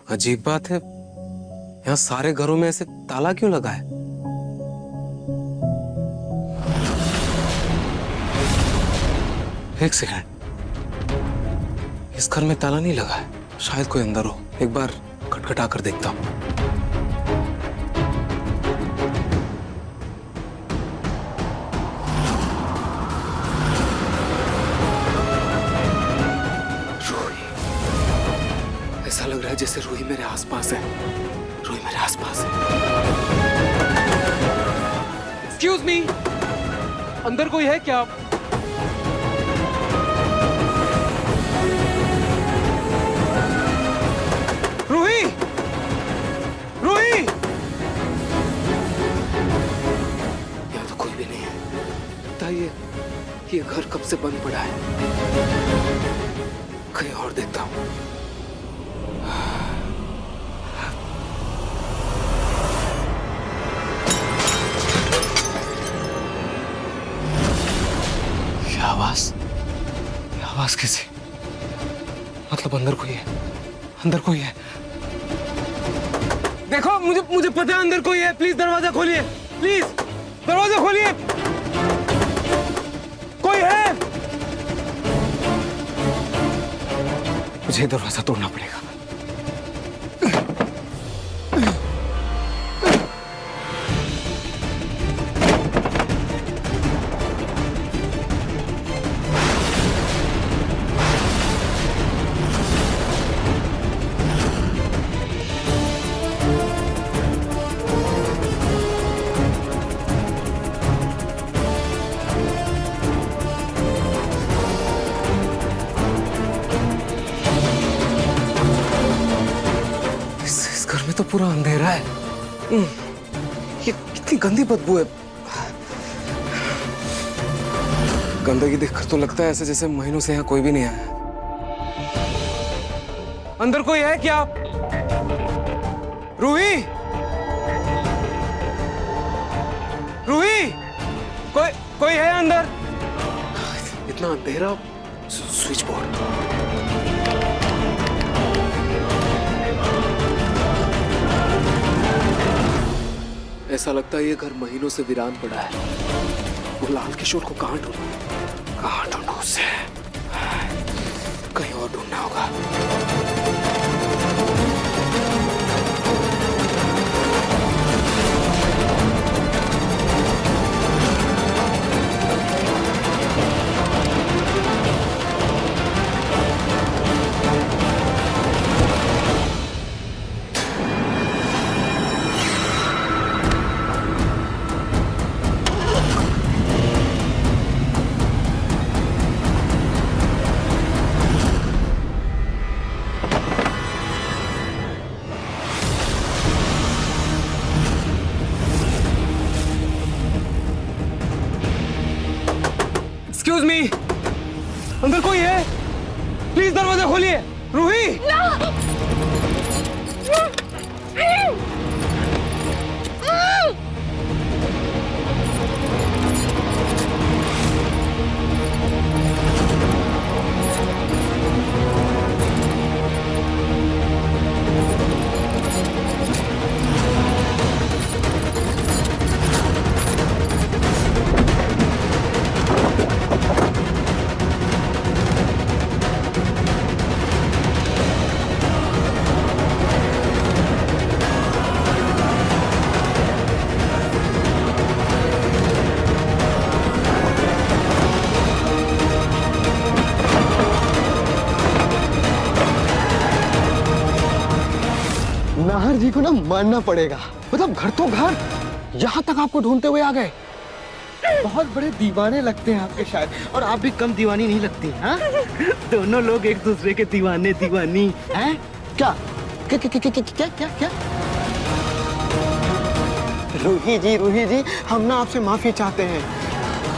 अजीब बात है, यहाँ सारे घरों में ऐसे ताला क्यों लगा है? एक सेकंड, इस घर में ताला नहीं लगा है, शायद कोई अंदर हो। एक बार खटखटा कर देखता हूँ। रूही, ऐसा लग रहा है जैसे रूही मेरे आसपास है। रूही मेरे आसपास है। एक्सक्यूज मी, अंदर कोई है क्या? रूही, रूही, यहाँ तो कोई भी नहीं है। लगता है ये घर कब से बंद पड़ा है। कहीं और देखता हूँ। ये आवाज कैसी? मतलब अंदर कोई है, अंदर कोई है। देखो, मुझे पता है अंदर कोई है। प्लीज दरवाजा खोलिए, प्लीज दरवाजा खोलिए। कोई है। मुझे दरवाजा तोड़ना पड़ेगा। इस घर में तो पूरा अंधेरा है। ये कितनी गंदी बदबू है। गंदगी देखकर तो लगता है ऐसे जैसे महीनों से यहाँ कोई भी नहीं आया। अंदर कोई है क्या? रूही, रूही, कोई है अंदर? इतना अंधेरा। Switch board. ऐसा लगता है ये घर महीनों से वीरान पड़ा है। वो लाल किशोर को कहाँ ढूंढूं उसे? कहीं और ढूंढना होगा। एक्सक्यूज मी, अंदर कोई है? प्लीज दरवाजा खोलिए। रूही, नाहर जी को ना मानना पड़ेगा। मतलब घर तो घर, यहाँ तक आपको ढूंढते हुए आ गए। बहुत बड़े दीवाने लगते हैं आपके शायद, और आप भी कम दीवानी नहीं लगती। हाँ, दोनों लोग एक दूसरे के दीवाने दीवानी हैं। क्या क्या क्या क्या क्या क्या क्या? रूही जी, हम ना आपसे माफी चाहते हैं।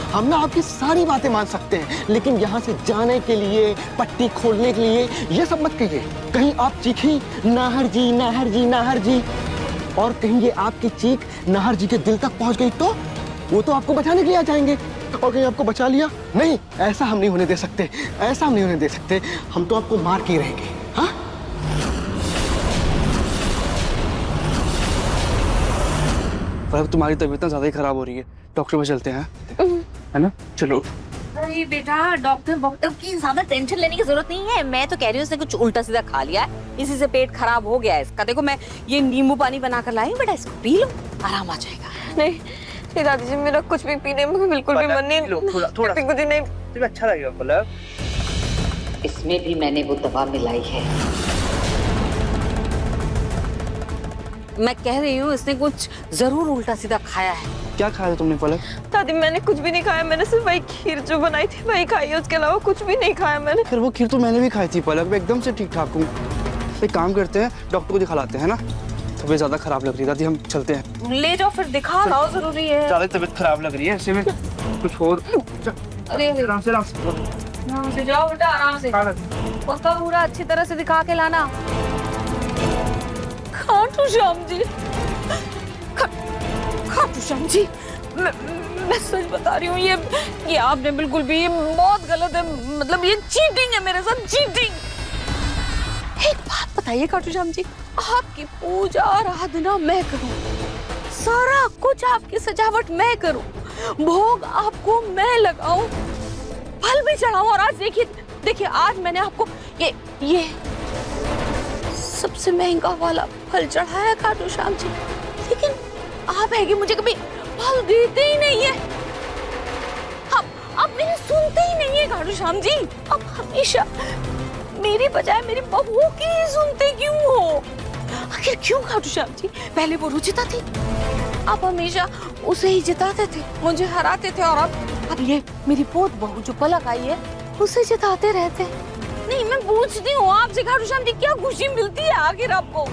हम ना आपकी सारी बातें मान सकते हैं, लेकिन यहाँ से जाने के लिए, पट्टी खोलने के लिए ये सब मत कहिए। कहीं आप चीखी नाहर जी नाहर जी नाहर जी, और कहीं ये आपकी चीख नाहर जी के दिल तक पहुंच गई तो वो तो आपको बचाने के लिए आ जाएंगे। और कहीं आपको बचा लिया, नहीं, ऐसा हम नहीं होने दे सकते, ऐसा हम नहीं होने दे सकते। हम तो आपको मार के ही रहेंगे। हाँ, पर अब तुम्हारी तबीयत ना ज्यादा ही खराब हो रही है, डॉक्टर पे चलते हैं, है ना? चलो। अरे बेटा, डॉक्टर की ज्यादा टेंशन लेने की जरूरत नहीं है। मैं तो कह रही हूँ उसने कुछ उल्टा सीधा खा लिया है, इसी से पेट खराब हो गया है इसका। देखो मैं ये नींबू पानी बना कर लाई हूँ, बेटा इसको पी लो, आराम आ जाएगा। नहीं दादी जी, मेरा कुछ भी पीने में बिल्कुल भी मन नहीं। थोड़ा कुछ नहीं। तुम्हें अच्छा लगेगा पलक। इसमें भी मैंने वो दवा मिलाई है। मैं कह रही हूँ इसने कुछ जरूर उल्टा सीधा खाया है। क्या खाया तुमने पलक? दादी मैंने कुछ भी नहीं खाया, मैंने सिर्फ वही खीर जो बनाई थी वही खाई है, उसके अलावा कुछ भी नहीं खाया मैंने। फिर वो खीर तो मैंने भी खाई थी पलक, मैं एकदम से ठीक ठाक हूँ। एक काम करते हैं, डॉक्टर को दिखा लाते हैं ना, तबीयत ज्यादा खराब लग रही है दादी, हम चलते हैं। ले जाओ फिर, दिखा लाओ, जरूरी है। ज्यादा तबीयत खराब लग रही है, ऐसे में कुछ और। अरे आराम से आराम से जाओ बेटा, आराम से। पक्का पूरा अच्छी तरह से दिखा के लाना। खाटू श्याम जी, खाटू श्याम जी, मैं सच बता रही हूँ, ये आपने बिल्कुल भी, ये बहुत गलत है। मतलब ये चीटिंग है मेरे साथ, चीटिंग। एक बात बताइए खाटू श्याम जी, आपकी पूजा आराधना मैं करूँ, सारा कुछ आपकी सजावट मैं करूँ, भोग आपको मैं लगाऊं, फल भी चढ़ाऊं, और आज देखिए आज मैंने आपको ये सबसे महंगा वाला फल चढ़ाया खाटू श्याम जी, लेकिन आप है कि मुझे कभी फल देते ही नहीं है। आप मेरी सुनते ही नहीं है खाटू श्याम जी। आप हमेशा मेरी बजाय मेरी बहू की ही सुनते क्यों हो? आखिर क्यों खाटू श्याम जी? पहले वो रुचिता थी, आप हमेशा उसे ही जिताते थे, मुझे हराते थे, और अब ये मेरी पोत बहू जो पलक आई है उसे जिताते रहते। नहीं, मैं पूछती हूँ आपसे खाटू श्याम जी, क्या खुशी मिलती है आखिर आपको?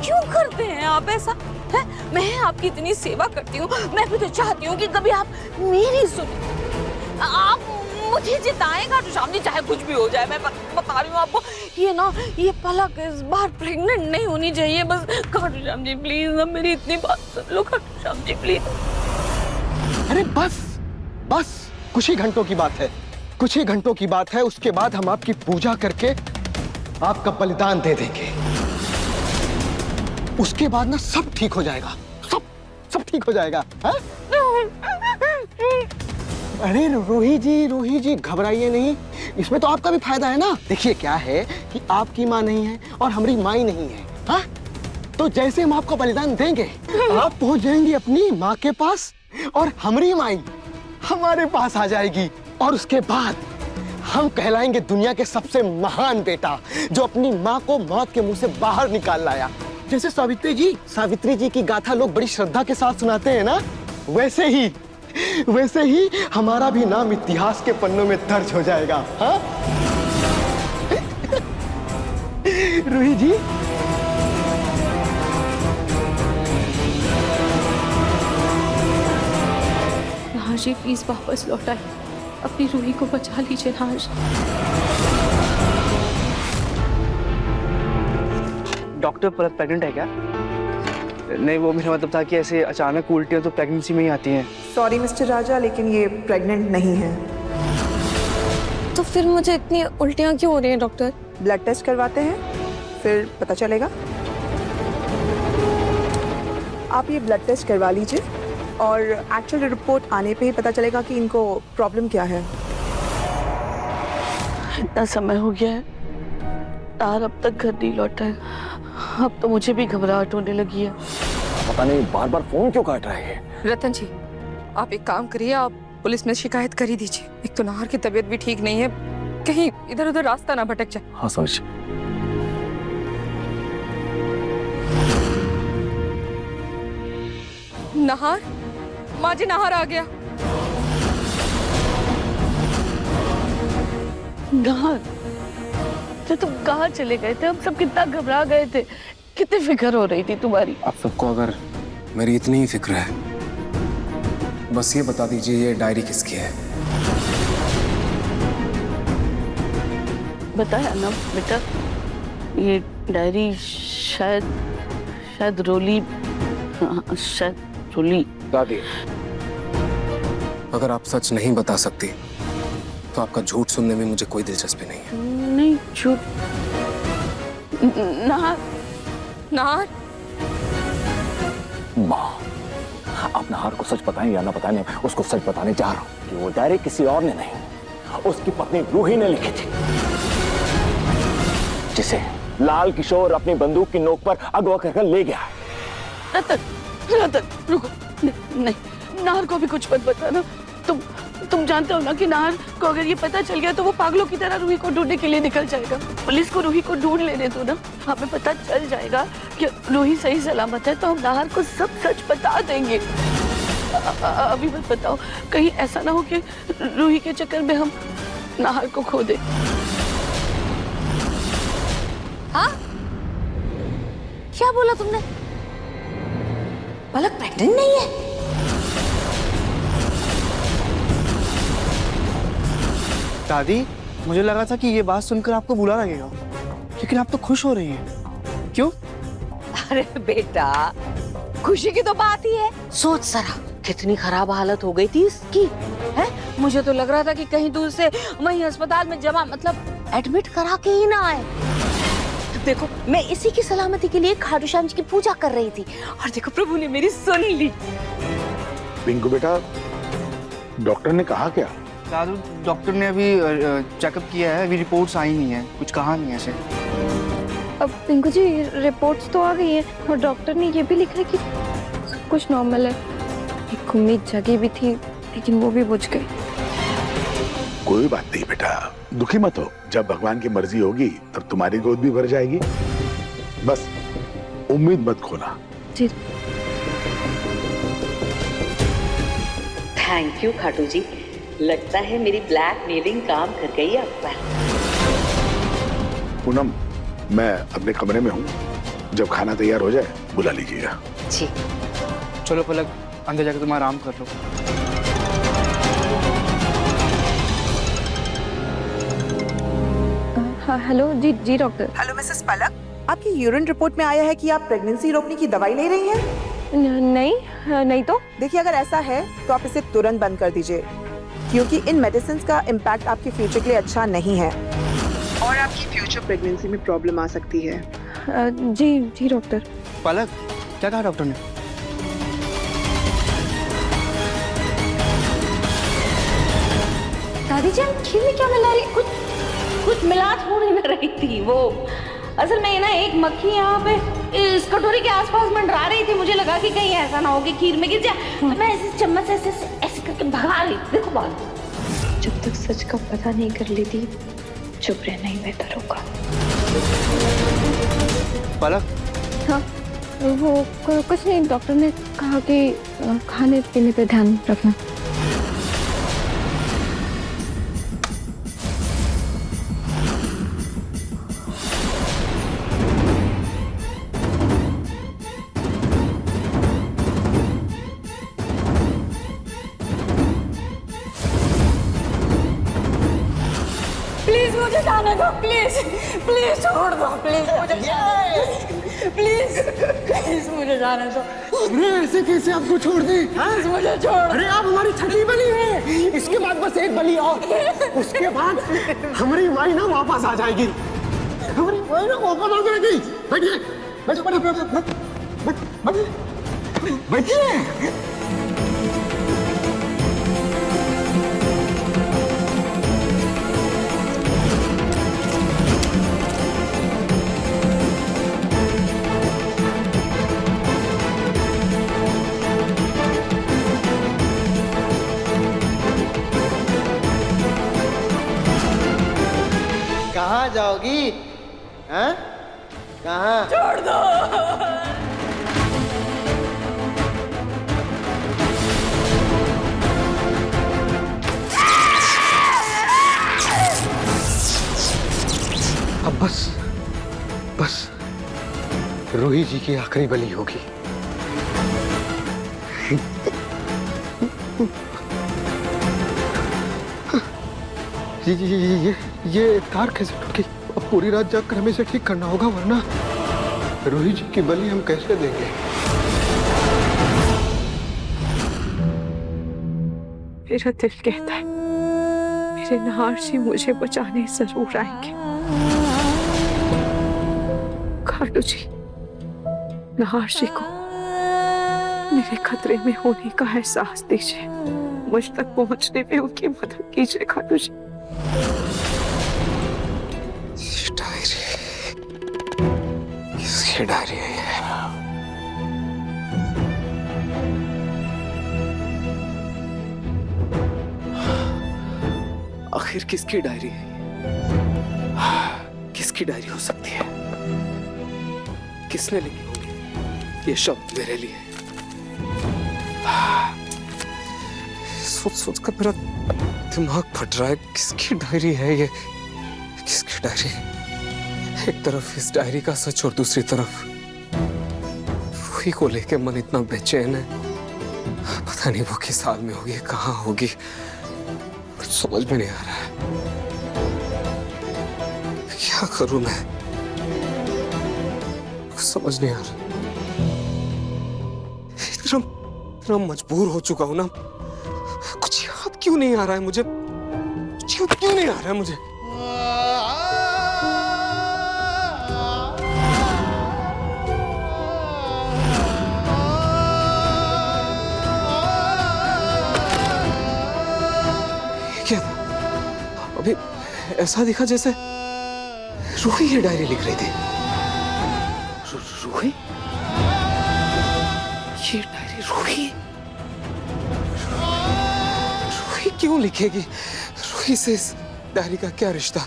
क्यों करते हैं आप ऐसा? है? मैं आपकी इतनी सेवा करती हूँ, मैं भी तो चाहती हूँ कि कभी आप मेरी सुने, आप मुझे जिताएं खाटू श्याम जी, चाहे कुछ भी हो जाए। मैं बता रही हूँ आपको, ये पलक इस बार प्रेग्नेंट नहीं होनी चाहिए। बस खाटू श्याम जी प्लीज, अब मेरी इतनी बात सुन लो खाटू श्याम जी प्लीज। अरे बस कुछ ही घंटों की बात है, कुछ ही घंटों की बात है। उसके बाद हम आपकी पूजा करके आपका बलिदान दे देंगे। उसके बाद ना सब ठीक हो जाएगा, सब ठीक हो जाएगा। हा? अरे रूही जी घबराइए नहीं, इसमें तो आपका भी फायदा है ना। देखिए क्या है कि आपकी माँ नहीं है और हमारी माँ ही नहीं है। हा? तो जैसे हम आपको बलिदान देंगे, आप पहुंच जाएंगी अपनी माँ के पास, और हमारी माई हमारे पास आ जाएगी, और उसके बाद हम कहलाएंगे दुनिया के सबसे महान बेटा, जो अपनी माँ को मौत के मुंह से बाहर निकाल लाया। जैसे सावित्री जी की गाथा लोग बड़ी श्रद्धा के साथ सुनाते हैं ना, वैसे ही हमारा भी नाम इतिहास के पन्नों में दर्ज हो जाएगा। हाँ? रूही जी, नाज जी प्लीज वापस लौटाइए, अपनी रूही को बचा लीजिए नाज। डॉक्टर पलक प्रेग्नेंट है क्या? नहीं, वो मेरा मतलब था कि ऐसे अचानक उल्टियाँ तो प्रेगनेंसी में ही आती हैं। सॉरी मिस्टर राजा, लेकिन ये प्रेग्नेंट नहीं है। तो फिर मुझे इतनी उल्टियाँ क्यों हो रही हैं डॉक्टर? ब्लड टेस्ट करवाते हैं, फिर पता चलेगा। आप ये ब्लड टेस्ट करवा लीजिए, और एक्चुअल रिपोर्ट आने पे ही पता चलेगा कि इनको प्रॉब्लम क्या है। इतना समय हो गया है, तार अब तक घर नहीं लौटा है। अब तो मुझे भी घबराहट होने लगी है। पता नहीं बार बार फोन क्यों काट रहे हैं। रतन जी, आप एक काम करिए, आप पुलिस में शिकायत कर ही दीजिए। एक तो नाहर की तबीयत भी ठीक नहीं है, कहीं इधर उधर रास्ता ना भटक जाए। हाँ समझ। नाहर, माँ जी नाहर आ गया। नाहर, तो तुम कहाँ चले गए थे? हम सब कितना घबरा गए थे, कितनी फिक्र हो रही थी तुम्हारी। आप सबको अगर मेरी इतनी ही फिक्र है, बस ये बता दीजिए ये डायरी किसकी है? बताया ना बेटा, ये डायरी शायद रोली, हाँ, शायद रोली। दादी, अगर आप सच नहीं बता सकती तो आपका झूठ सुनने में मुझे कोई दिलचस्पी नहीं है। नहीं झूठ। नाहर, नाहर, माँ, आप नहार को सच बताएं या ना बताएं, मैं उसको सच बताने जा रहा हूं कि वो डायरी किसी और ने नहीं, उसकी पत्नी रूही ने लिखी थी, जिसे लाल किशोर अपनी बंदूक की नोक पर अगवा कर ले गया है। रतन, रतन रुको, नहीं, नाहर को भी कुछ मत बताना। तुम जानते हो ना कि नाहर को अगर ये पता चल गया तो वो पागलों की तरह रूही को ढूंढने के लिए निकल जाएगा। पुलिस को रूही को ढूंढ लेने दो ना, हमें पता चल जाएगा कि रूही सही सलामत है तो हम नाहर को सब सच बता देंगे। अभी मत बताओ, कहीं ऐसा ना हो कि रूही के चक्कर में हम नाहर को खो दें। हाँ? क्या बोला तुमने? पलक प्रेग्नेंट नहीं है? दादी, मुझे लगा था कि ये बात सुनकर आपको बुरा लगेगा, लेकिन आप तो खुश हो रही हैं। क्यों? अरे बेटा, खुशी की तो बात ही है। सोच जरा कितनी खराब हालत हो गई थी इसकी, है? मुझे तो लग रहा था कि कहीं दूर से वहीं अस्पताल में जमा मतलब एडमिट करा के ही ना आए। देखो, मैं इसी की सलामती के लिए खाटू श्याम जी की पूजा कर रही थी और देखो प्रभु ने मेरी सुन ली। पिंकू बेटा, डॉक्टर ने कहा क्या? दादू, डॉक्टर ने अभी चेकअप किया है, अभी रिपोर्ट्स आई नहीं है, कुछ कहा नहीं है ऐसे। अब पिंकू जी रिपोर्ट्स तो आ गई है और डॉक्टर ने ये भी लिखा है कि सब कुछ नॉर्मल है। एक उम्मीद जगी भी थी लेकिन वो भी बुझ गई। कोई बात नहीं बेटा, दुखी मत हो। जब भगवान की मर्जी होगी तब तुम्हारी गोद भी भर जाएगी। बस उम्मीद मत खोना। जी। थैंक यू खाटू जी, लगता है मेरी ब्लैक मेलिंग काम कर गई आप पर। पूनम, मैं अपने कमरे में हूँ, जब खाना तैयार हो जाए बुला लीजिएगा। जी। चलो पलक, अंदर जाकर तुम आराम कर लो। हाँ हेलो, जी जी डॉक्टर। हेलो मिसेस पलक, आपकी यूरिन रिपोर्ट में आया है कि आप प्रेगनेंसी रोकने की दवाई ले रही हैं। नहीं तो देखिए, अगर ऐसा है तो आप इसे तुरंत बंद कर दीजिए, क्योंकि इन मेडिसिन का इम्पैक्ट आपके फ्यूचर के लिए अच्छा नहीं है और आपकी फ्यूचर प्रेगनेंसी में प्रॉब्लम आ सकती है। जी जी डॉक्टर। पलक, क्या कहा डॉक्टर ने? दादी जान, खीर में क्या मिला रही? कुछ मिला थोड़ी ना रही थी वो। असल में ना एक मक्खी यहाँ पे इस कटोरी के आसपास मंडरा रही थी। मुझे लगा कि कहीं ऐसा ना हो कि खीर में गिर जाए, तो मैं ऐसे चम्मच से ऐसे करके भगा रही। देखो बात, जब तक सच का पता नहीं कर लेती चुप रहना ही बेहतर होगा। पलक? हाँ, वो कुछ नहीं, डॉक्टर ने कहा कि खाने पीने पे ध्यान रखना। प्लीज मुझे जाने दो, प्लीज प्लीज छोड़ दो, प्लीज मुझे प्लीज मुझे जाने दो। अरे ऐसे कैसे आपको छोड़ दे? मुझे छोड़। अरे आप हमारी छठी बली है, इसके बाद बस एक बली और, उसके बाद हमारी माई ना वापस आ जाएगी। हमारी माई ना वापस आ जाएगी। बैठिए, बैठो, बैठो, बैठिए, बैठिए। कहाँ जाओगी? हैं? कहाँ? छोड़ दो। अब बस रूही जी की आखिरी बलि होगी। ये तार कैसे टूट गई? अब पूरी रात जाकर हमें इसे ठीक करना होगा, वरना रूही जी की बलि हम कैसे देंगे? मेरा दिल कहता है मेरे नाहर जी मुझे बचाने जरूर आएंगे। खाटू जी नाहर जी को अपने मेरे खतरे में होने का एहसास दीजिए, मुझ तक पहुंचने में उनकी मदद कीजिए खाटू जी। डायरी, किसकी डायरी है ये? आखिर किसकी डायरी है? किसकी डायरी हो सकती है? किसने लिखी होगी ये शब्द मेरे लिए? सोच सोच कर मेरा दिमाग फट रहा है। किसकी डायरी है ये? किसकी डायरी? एक तरफ इस डायरी का सच और दूसरी तरफ रूही को लेके मन इतना बेचैन है। पता नहीं वो किस हाल में होगी, कहाँ होगी, कुछ समझ में नहीं आ रहा है। क्या करूं मैं, कुछ समझ नहीं आ रहा। इतना मजबूर हो चुका हूं ना, कुछ याद क्यों नहीं आ रहा है मुझे, कुछ याद क्यों नहीं आ रहा है मुझे। क्या था? अभी ऐसा दिखा जैसे रूही ये डायरी लिख रही थी। रूही? ये डायरी रूही? रूही क्यों लिखेगी? रूही से इस डायरी का क्या रिश्ता,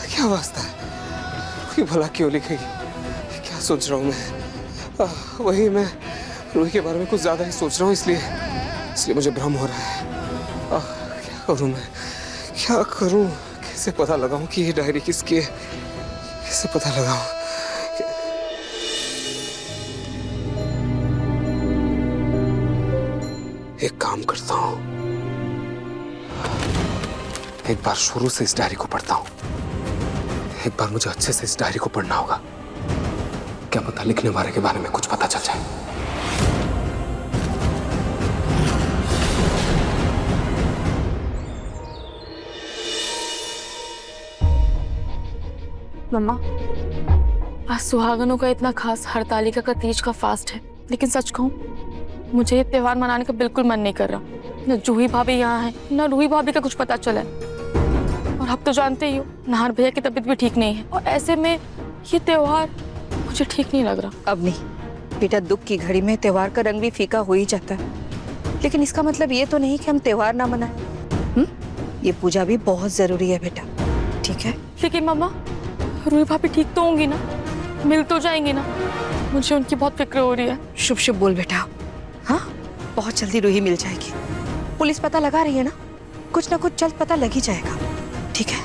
क्या वास्ता है? रूही भला क्यों लिखेगी? क्या सोच रहा हूँ मैं? वही मैं रूही के बारे में कुछ ज्यादा ही सोच रहा हूँ, इसलिए मुझे भ्रम हो रहा है। क्या करूँ मैं, क्या करूँ? कैसे पता लगाऊं कि ये डायरी किसकी है? कैसे पता लगाऊं? एक काम करता हूं, एक बार शुरू से इस डायरी को पढ़ता हूं। एक बार मुझे अच्छे से इस डायरी को पढ़ना होगा। क्या पता लिखने वाले के बारे में कुछ पता चल जाए। मम्मा, आज सुहागनों का इतना खास हरतालिका का तीज का फास्ट है, लेकिन सच कहूं मुझे ये त्योहार मनाने का बिल्कुल मन नहीं कर रहा। न जूही भाभी यहाँ है, न रूही भाभी का कुछ पता चला है। और आप तो जानते ही हो नाहर भैया की तबीयत भी ठीक नहीं है, और ऐसे में ये त्योहार मुझे ठीक नहीं लग रहा। अब नहीं बेटा, दुख की घड़ी में त्योहार का रंग भी फीका हो ही जाता है, लेकिन इसका मतलब ये तो नहीं कि हम त्योहार ना मनाएं। ये पूजा भी बहुत जरूरी है बेटा, ठीक है? लेकिन मम्मा, रूही भाभी ठीक तो होंगी ना, मिल तो जाएंगी ना? मुझे उनकी बहुत फिक्र हो रही है। शुभ शुभ बोल बेटा। हाँ, बहुत जल्दी रूही मिल जाएगी। पुलिस पता लगा रही है ना, कुछ ना कुछ जल्द पता लग ही जाएगा, ठीक है?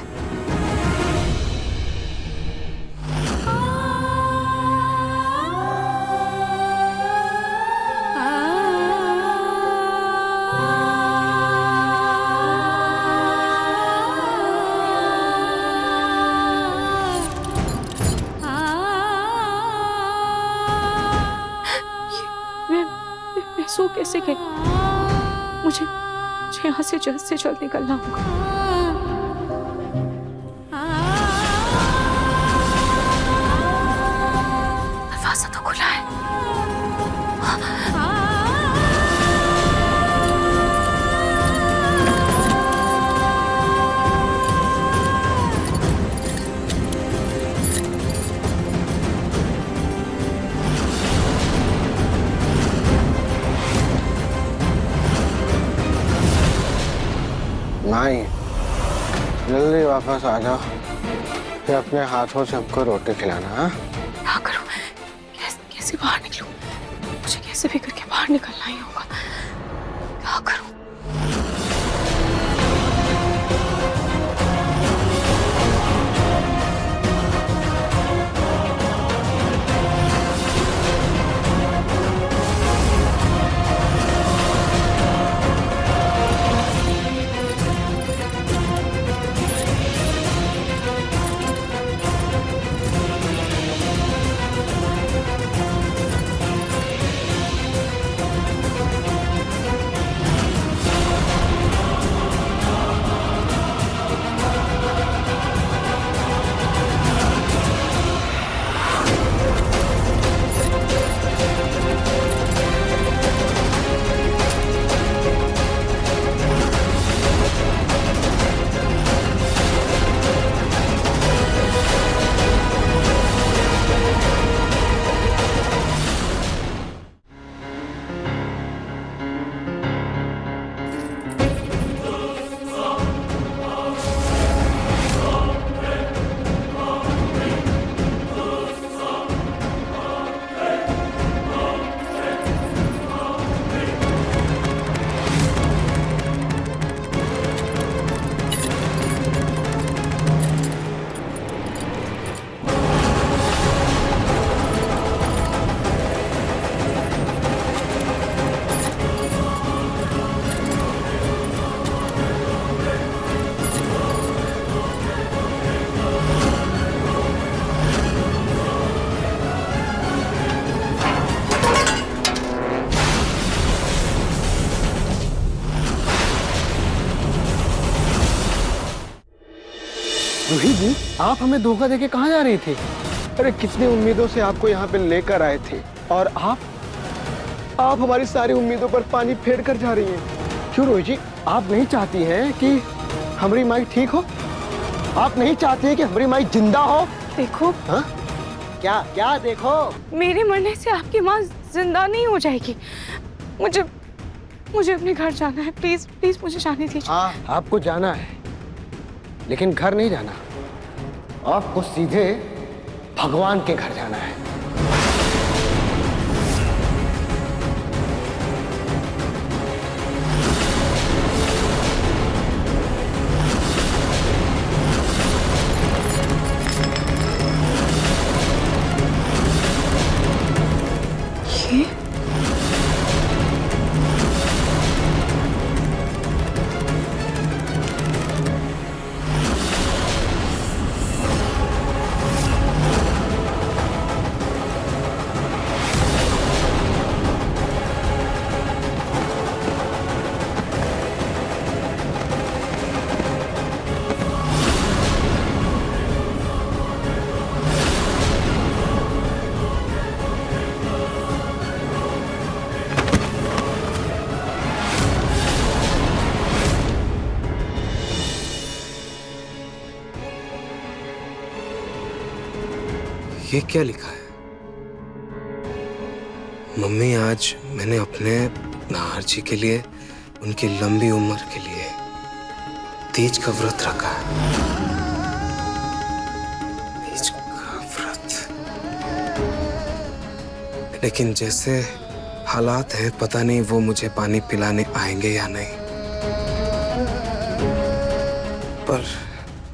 सो कैसे गई? मुझे यहाँ से जल्द निकलना होगा। दरवाजा तो खुला है। माई, जल्दी वापस आ जाओ, फिर अपने हाथों से हमको रोटी खिलाना। हाँ? क्या करूं? कैसे बाहर निकलूं? मुझे कैसे भी करके बाहर निकलना ही होगा। क्या करूं? रूही जी, आप हमें धोखा देके कहाँ जा रही थी? अरे कितनी उम्मीदों से आपको यहाँ पे लेकर आए थे और आप हमारी सारी उम्मीदों पर पानी फेर कर जा रही हैं। क्यों रोही जी, आप नहीं चाहती हैं कि हमारी माई ठीक हो? आप नहीं चाहती हैं कि हमारी माई जिंदा हो? देखो, हाँ? क्या क्या देखो? मेरे मरने से आपकी माँ जिंदा नहीं हो जाएगी। मुझे अपने घर जाना है। प्लीज प्लीज मुझे जाने दीजिए। हाँ, आपको जाना है, लेकिन घर नहीं जाना, आपको सीधे भगवान के घर जाना है। ये क्या लिखा है? मम्मी, आज मैंने अपने नाहर जी के लिए, उनकी लंबी उम्र के लिए तीज का व्रत रखा है। तीज का व्रत। लेकिन जैसे हालात हैं, पता नहीं वो मुझे पानी पिलाने आएंगे या नहीं। पर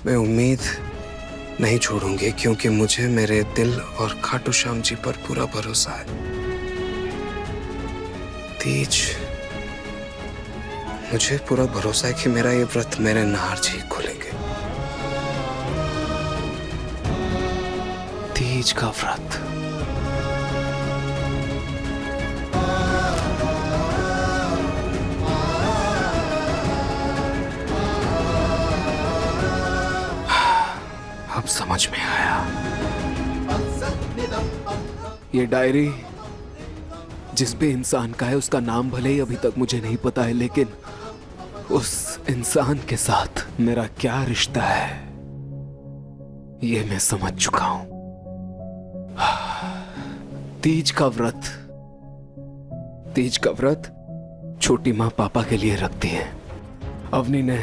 मैं उम्मीद नहीं छोड़ूंगी, क्योंकि मुझे मेरे दिल और खाटू श्याम जी पर पूरा भरोसा है। तीज, मुझे पूरा भरोसा है कि मेरा ये व्रत मेरे नाहर जी खोलेंगे। तीज का व्रत। अब समझ में आया। ये डायरी जिस भी इंसान का है, उसका नाम भले ही अभी तक मुझे नहीं पता है, लेकिन उस इंसान के साथ मेरा क्या रिश्ता है ये मैं समझ चुका हूं। तीज का व्रत। तीज का व्रत छोटी माँ पापा के लिए रखती है। अवनी ने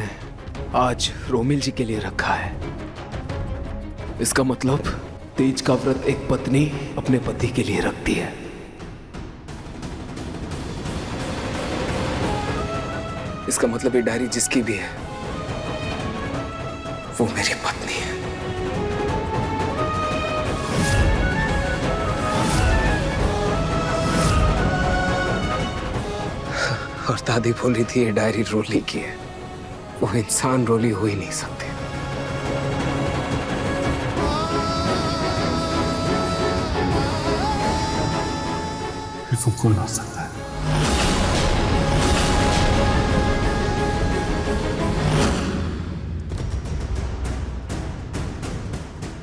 आज रोमिल जी के लिए रखा है। इसका मतलब तीज का व्रत एक पत्नी अपने पति के लिए रखती है। इसका मतलब ये डायरी जिसकी भी है, वो मेरी पत्नी है। और दादी बोली थी ये डायरी रोली की है। वो इंसान रोली हो ही नहीं सकते। वो कौन हो सकता है?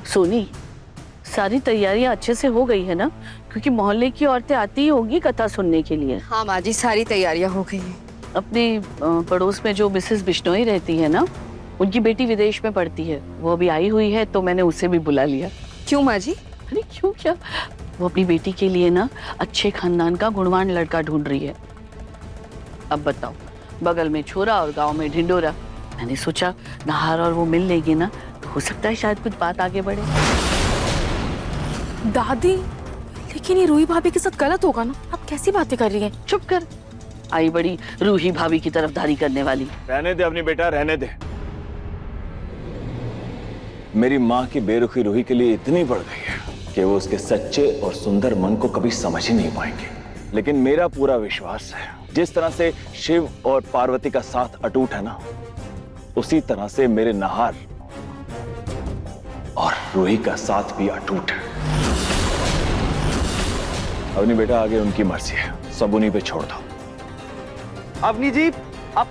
सोनी, सारी तैयारियां अच्छे से हो गई है ना? क्योंकि मोहल्ले की औरतें आती ही होंगी कथा सुनने के लिए। हाँ माँ जी, सारी तैयारियां हो गई हैं। अपने पड़ोस में जो मिसेस बिश्नोई रहती है ना, उनकी बेटी विदेश में पढ़ती है, वो अभी आई हुई है, तो मैंने उसे भी बुला लिया। क्यों माँ जी? अरे क्यों क्या, वो अपनी बेटी के लिए ना अच्छे खानदान का गुणवान लड़का ढूंढ रही है। अब बताओ, बगल में छोरा और गांव में ढिंडोरा। मैंने सोचा नाहर और वो मिल लेगी ना, तो हो सकता है शायद कुछ बात आगे बढ़े। दादी, लेकिन ये रूही भाभी के साथ गलत होगा ना? आप कैसी बातें कर रही हैं? चुप कर, आई बड़ी रूही भाभी की तरफदारी करने वाली। रहने दे अपनी बेटा, रहने दे। मेरी माँ की बेरुखी रूही के लिए इतनी बढ़ गई है कि वो उसके सच्चे और सुंदर मन को कभी समझ ही नहीं पाएंगे। लेकिन मेरा पूरा विश्वास है, जिस तरह से शिव और पार्वती का साथ अटूट है ना, उसी तरह से मेरे नाहर और रूही का साथ भी अटूट है। अवनी बेटा, आगे उनकी मर्जी है, सब उन्हीं पे छोड़ दो। अवनी जी, आप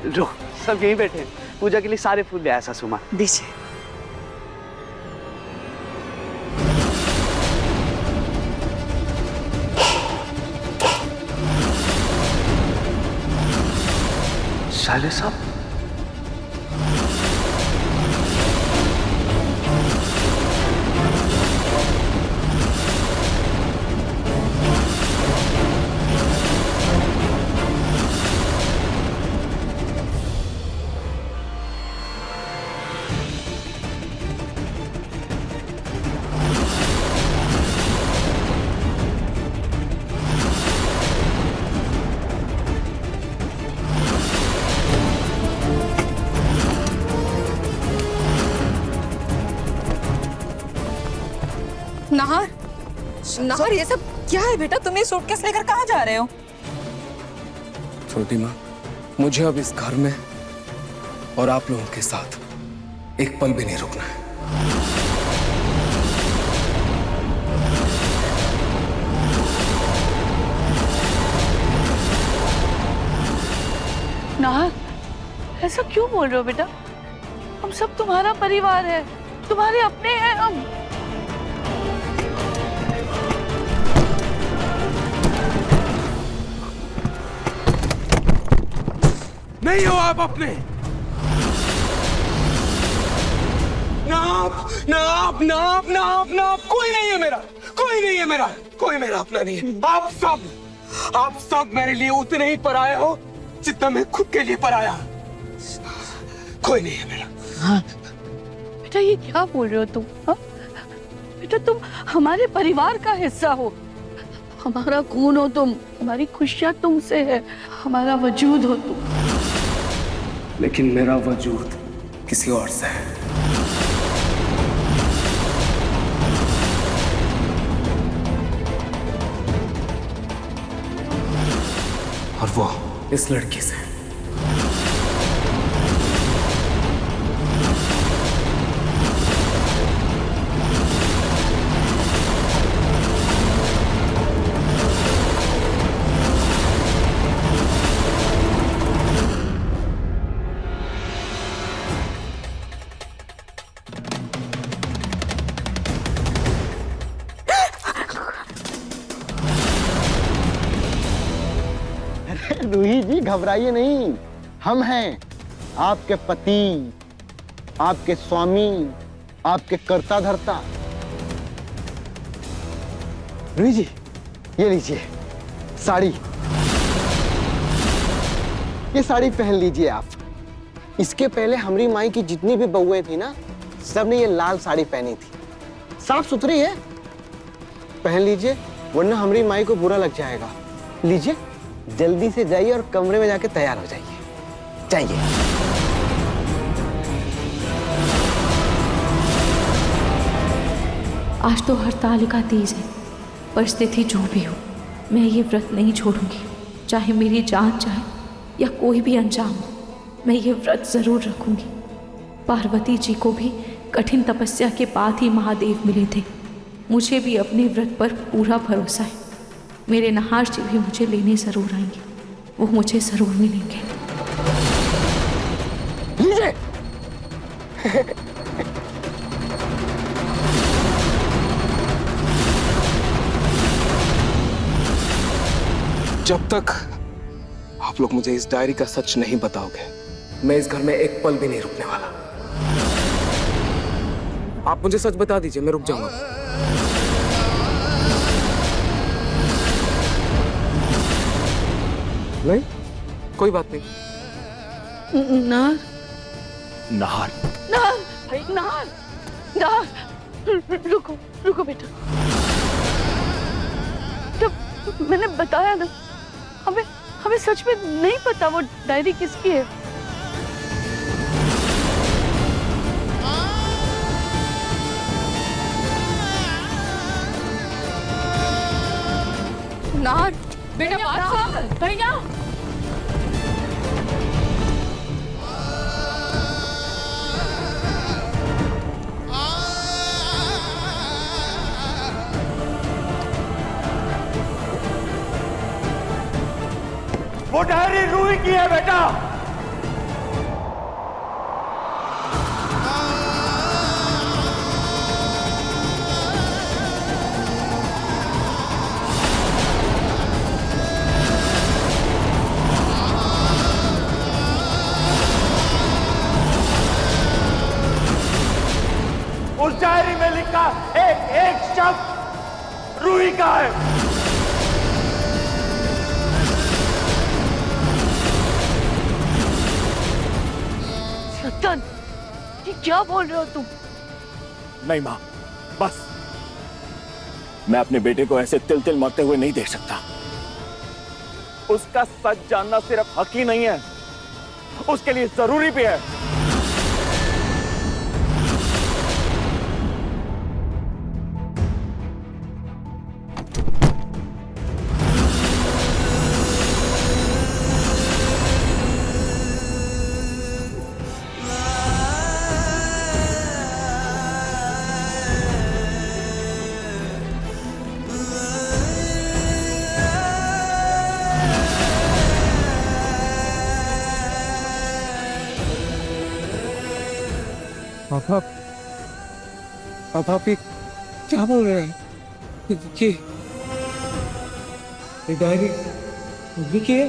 जो सब यहीं बैठे, पूजा के लिए सारे फूल ले आया सासू माँ। दीजिए। साले साहब, नाहर, नाहर ये सब क्या है बेटा? तुम ये सूटकेस लेकर कहाँ जा रहे हो? छोटी माँ, मुझे अब इस घर में और आप लोगों के साथ एक पल भी नहीं रुकना है। नाहर, ऐसा क्यों बोल रहे हो बेटा? हम सब तुम्हारा परिवार है, तुम्हारे अपने हैं हम। नहीं हो आप अपने। नाप नाप नाप नाप नाप, कोई नहीं है मेरा, कोई नहीं है मेरा, कोई मेरा अपना नहीं है। आप सब मेरे लिए उतने ही पराये हो जितना मैं खुद के लिए पराया। कोई नहीं है मेरा। हाँ। बेटा ये क्या बोल रहे हो तुम? हाँ? बेटा तुम हमारे परिवार का हिस्सा हो, हमारा खून हो तुम, हमारी खुशियां तुमसे है, हमारा वजूद हो तुम। लेकिन मेरा वजूद किसी और से है। और वो इस लड़की से। रूही जी घबराइए नहीं, हम हैं आपके पति, आपके स्वामी, आपके कर्ता धर्ता। रूही जी ये लीजिए साड़ी, ये साड़ी पहन लीजिए आप। इसके पहले हमारी माई की जितनी भी बहुएं थी ना, सबने ये लाल साड़ी पहनी थी। साफ सुथरी है, पहन लीजिए वरना हमारी माई को बुरा लग जाएगा। लीजिए जल्दी से जाइए और कमरे में जाके तैयार हो जाइए, जाइए। आज तो हरतालिका तीज है, पर स्थिति जो भी हो मैं ये व्रत नहीं छोड़ूंगी। चाहे मेरी जान जाए या कोई भी अंजाम हो, मैं ये व्रत जरूर रखूंगी। पार्वती जी को भी कठिन तपस्या के बाद ही महादेव मिले थे। मुझे भी अपने व्रत पर पूरा भरोसा है। मेरे नाहर जी भी मुझे लेने जरूर आएंगे, वो मुझे जरूर मिलेंगे। लीजिए जब तक आप लोग मुझे इस डायरी का सच नहीं बताओगे, मैं इस घर में एक पल भी नहीं रुकने वाला। आप मुझे सच बता दीजिए, मैं रुक जाऊंगा। नहीं, कोई बात नहीं। नाहर, नाहर, नाहर, भाई नाहर, नाहर, रुको, रुको बेटा। जब मैंने बताया ना, हमें सच में नहीं पता वो डायरी किसकी है। नाहर बेटा बात भैया वो डायरी रूही की है बेटा। केशव, रूही कहाँ है? रतन, ये क्या बोल रहे हो तुम? नहीं माँ, बस। मैं अपने बेटे को ऐसे तिल तिल मरते हुए नहीं देख सकता। उसका सच जानना सिर्फ हक ही नहीं है, उसके लिए जरूरी भी है। पापा, पापा आप ये क्या बोल रहे हैं? ये डायरी रूही की है?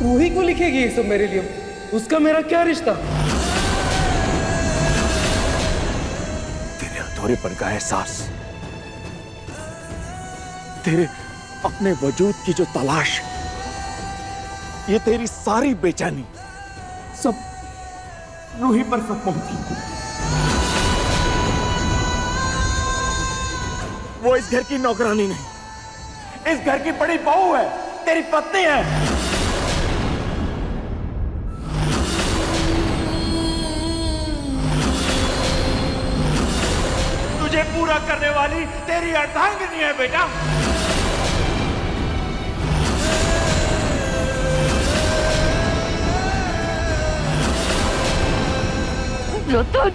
रूही को लिखेगी ये सब मेरे लिए? उसका मेरा क्या रिश्ता? तेरे अधूरेपन का एहसास, तेरे अपने वजूद की जो तलाश, ये तेरी सारी बेचैनी सब रूही पर सब पहुंची। वो इस घर की नौकरानी नहीं, इस घर की बड़ी बहू है, तेरी पत्नी है। तुझे पूरा करने वाली तेरी अर्धांगिनी है बेटा। रतन,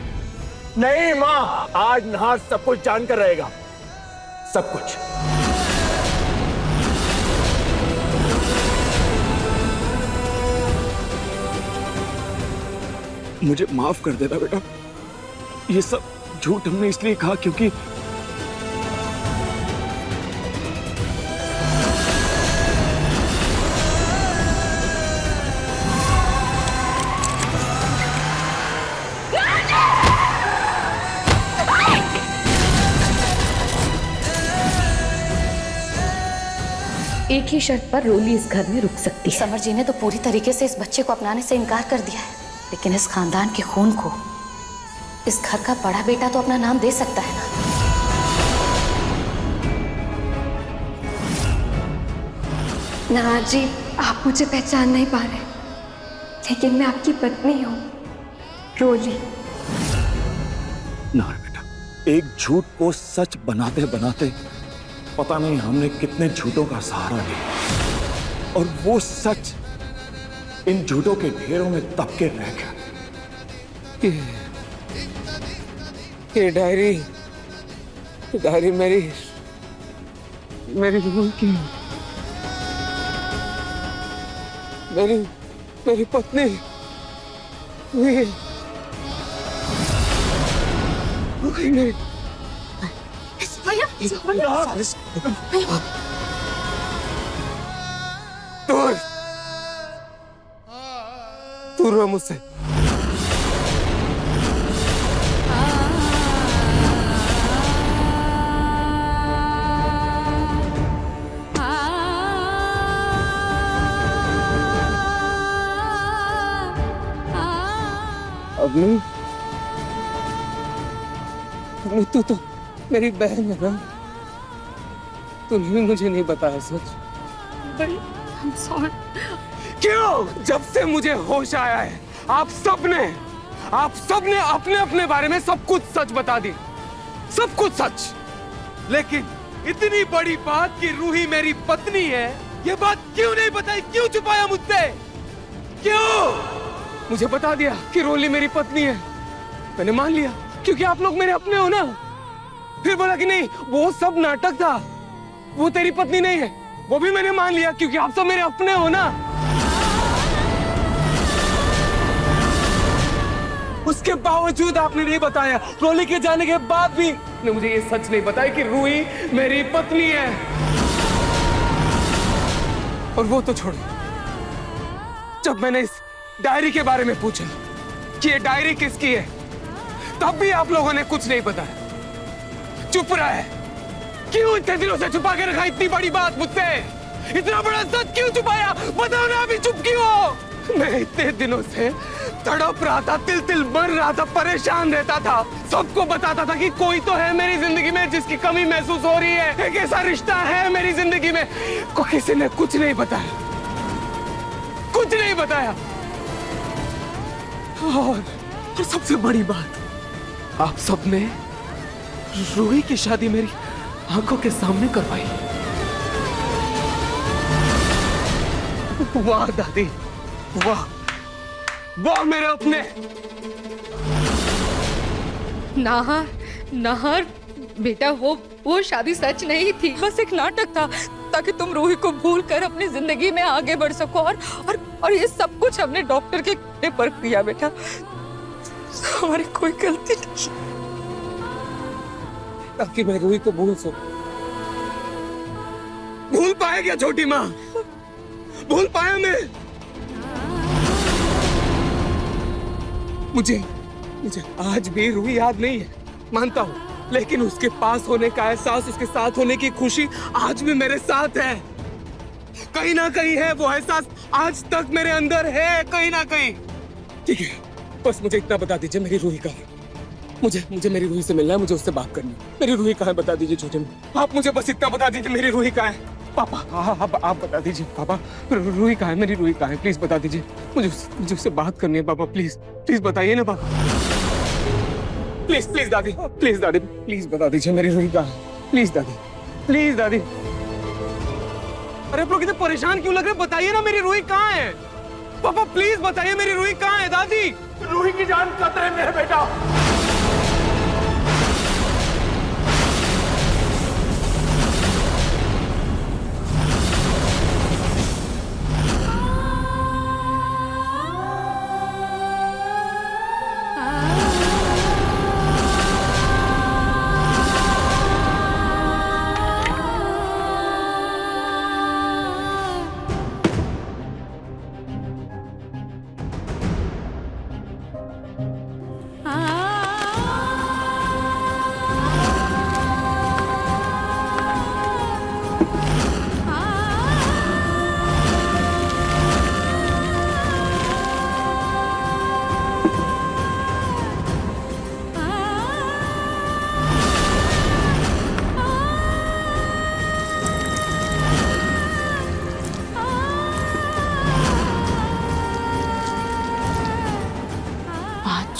नहीं माँ, आज नहार सब कुछ जानकर रहेगा, सब कुछ। मुझे माफ कर देना बेटा, ये सब झूठ हमने इसलिए कहा क्योंकि एक ही शर्त पर रोली इस घर में रुक सकती है। समर जी ने तो पूरी तरीके से इस बच्चे को अपनाने से इनकार कर दिया है, लेकिन इस खानदान के खून को इस घर का बड़ा बेटा तो अपना नाम दे सकता है ना। नाहर जी, आप मुझे पहचान नहीं पा रहे, लेकिन मैं आपकी पत्नी हूँ, रोली। ना बेटा, एक झूठ को सच बनाते बनाते पता नहीं हमने कितने झूठों का सहारा लिया, और वो सच इन झूठों के ढेरों में दब के रह गया। ये डायरी मेरी रूही की, मेरी पत्नी रूही मेरी। दूर रहो मुझसे। अग्नि, तू तो मेरी बहन है ना, तूने मुझे नहीं बताया सच। I'm sorry। क्यों? जब से मुझे होश आया है आप सबने अपने अपने बारे में सब कुछ सच बता दी, सब कुछ सच। लेकिन इतनी बड़ी बात कि रूही मेरी पत्नी है, ये बात क्यों नहीं बताई? क्यों छुपाया मुझसे? क्यों? मुझे बता दिया कि रोली मेरी पत्नी है, मैंने मान लिया क्योंकि आप लोग मेरे अपने हो ना। फिर बोला कि नहीं, वो सब नाटक था, वो तेरी पत्नी नहीं है, वो भी मैंने मान लिया क्योंकि आप सब मेरे अपने हो ना। उसके बावजूद आपने नहीं बताया, रोली के जाने के बाद भी ने मुझे ये सच नहीं बताया कि रूही मेरी पत्नी है। और वो तो छोड़ो, जब मैंने इस डायरी के बारे में पूछा कि ये डायरी किसकी है, तब भी आप लोगों ने कुछ नहीं बताया। चुप रहा है? क्यों इतने दिनों से छुपा के रखा इतनी बड़ी बात मुझसे? इतना बड़ा सच क्यों छुपाया? बताओ ना, अभी चुप क्यों हो? मैं इतने दिनों से तड़प रहा था, तिल तिल मर रहा था, परेशान रहता था, सबको बताता था कि कोई तो है मेरी जिंदगी में जिसकी कमी महसूस हो रही है, एक ऐसा रिश्ता है मेरी जिंदगी में। को किसी ने कुछ नहीं बताया, कुछ नहीं बताया। और सबसे बड़ी बात, आप सबने रूही की शादी मेरी आंखों के सामने करवाई। वाह दादी, वाह वाह मेरे अपने। नाहर, नाहर बेटा, वो शादी सच नहीं थी, बस एक नाटक था ताकि तुम रूही को भूल कर अपनी जिंदगी में आगे बढ़ सको। और ये सब कुछ हमने डॉक्टर के कहने पर किया बेटा, हमारी कोई गलती नहीं, ताकि मैं रूही को भूल सकूं। भूल पाया क्या छोटी माँ? भूल पाया मैं? मुझे आज भी रूही याद नहीं है, मानता हूँ, लेकिन उसके पास होने का एहसास, उसके साथ होने की खुशी आज भी मेरे साथ है। कहीं ना कहीं है वो एहसास, आज तक मेरे अंदर है कहीं ना कहीं। ठीक है, बस मुझे इतना बता दीजिए, मेरी रूही कहाँ है? मुझे मेरी रूही से मिलना है, मुझे उससे बात करनी है। मेरी रूही कहाँ है बता दीजिए छोटे माँ, आप मुझे बस इतना बता दीजिए, मेरी रूही कहाँ है? पापा, हाँ आप बता दीजिए पापा, रूही कहाँ है? मेरी रूही कहाँ है? प्लीज बता दीजिए, मुझे उससे बात करनी है पापा, प्लीज बताइए ना पापा, प्लीज दादी, प्लीज बता दीजिए मेरी रूही कहाँ है? प्लीज दादी। अरे आप लोग इतने परेशान क्यों लग रहे हैं? बताइए ना मेरी रूही कहाँ है? पापा प्लीज बताइए मेरी रूही कहाँ है? दादी, रूही की जान खतरे में है बेटा।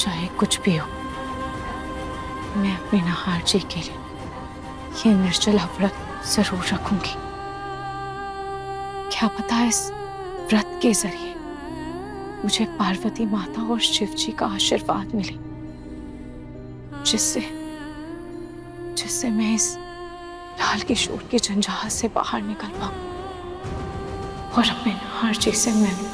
चाहे कुछ भी हो, मैं अपनी नहार जी के लिए ये निर्जला व्रत जरूर रखूंगी। क्या पता इस व्रत के जरिए मुझे पार्वती माता और शिव जी का आशीर्वाद मिले, जिससे मैं इस लाल किशोर के जंजाल से बाहर निकल पाऊं और अपने नहार जी से मिल पाऊं।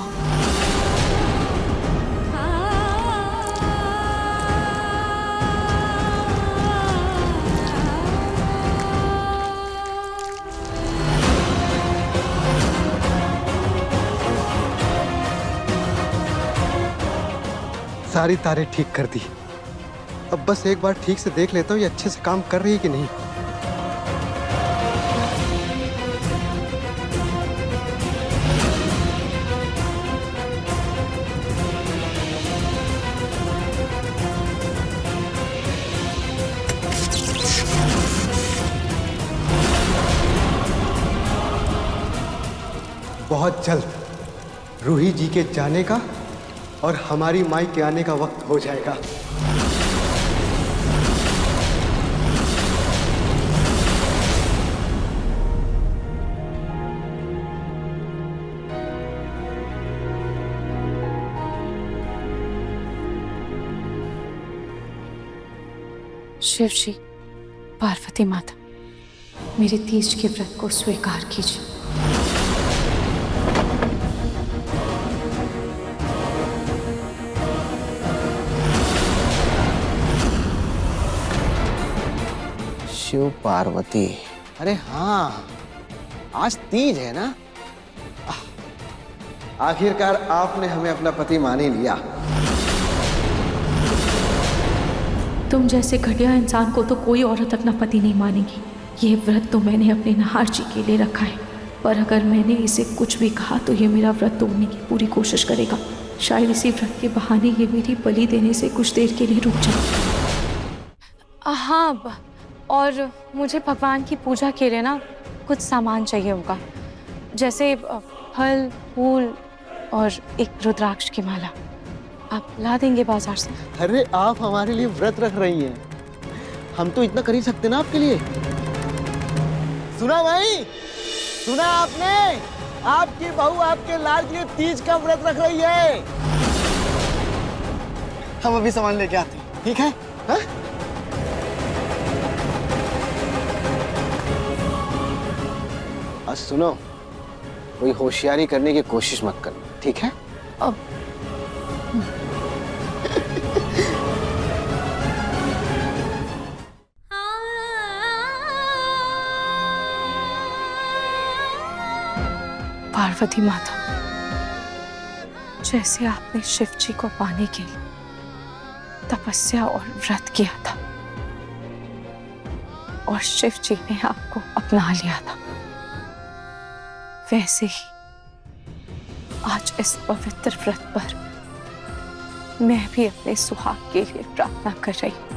सारी तारें ठीक कर दी, अब बस एक बार ठीक से देख लेता हूँ ये अच्छे से काम कर रही है कि नहीं। बहुत जल्द रूही जी के जाने का और हमारी माई के आने का वक्त हो जाएगा। शिव जी, पार्वती माता, मेरे तीज के व्रत को स्वीकार कीजिए। शिव पार्वती, अरे हाँ, आज तीज है ना। आखिरकार आपने हमें अपना पति मान ही लिया। तुम जैसे घटिया इंसान को तो कोई औरत अपना पति नहीं मानेगी। ये व्रत तो मैंने अपने नहार जी के लिए रखा है, पर अगर मैंने इसे कुछ भी कहा तो ये मेरा व्रत तोड़ने की पूरी कोशिश करेगा। शायद इसी व्रत के बहाने ये मेरी बलि देने से कुछ देर के लिए रुक जाए। हाँ, और मुझे भगवान की पूजा के लिए ना कुछ सामान चाहिए होगा, जैसे फल, फूल और एक रुद्राक्ष की माला। आप ला देंगे बाजार से? अरे आप हमारे लिए व्रत रख रही हैं, हम तो इतना कर ही सकते ना आपके लिए। सुना भाई, सुना आपने? आपकी बहू आपके लाल के लिए तीज का व्रत रख रही है। हम अभी सामान लेके आते हैं, ठीक है? हा? और सुनो, कोई होशियारी करने की कोशिश मत करना, ठीक है? पार्वती माता, जैसे आपने शिव जी को पाने के लिए तपस्या और व्रत किया था और शिव जी ने आपको अपना लिया था, वैसे ही आज इस पवित्र व्रत पर मैं भी अपने सुहाग के लिए प्रार्थना कर रही हूँ।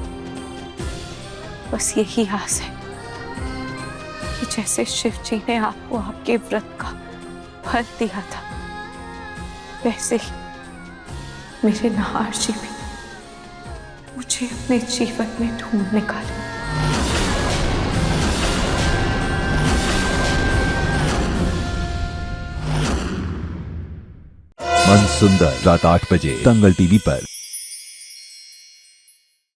बस यही आस है कि जैसे शिव जी ने आपको आपके व्रत का फल दिया था, वैसे ही मेरे नहार जी भी मुझे अपने जीवन में ढूंढ निकाले। मन सुंदर रात 8 बजे दंगल टीवी पर।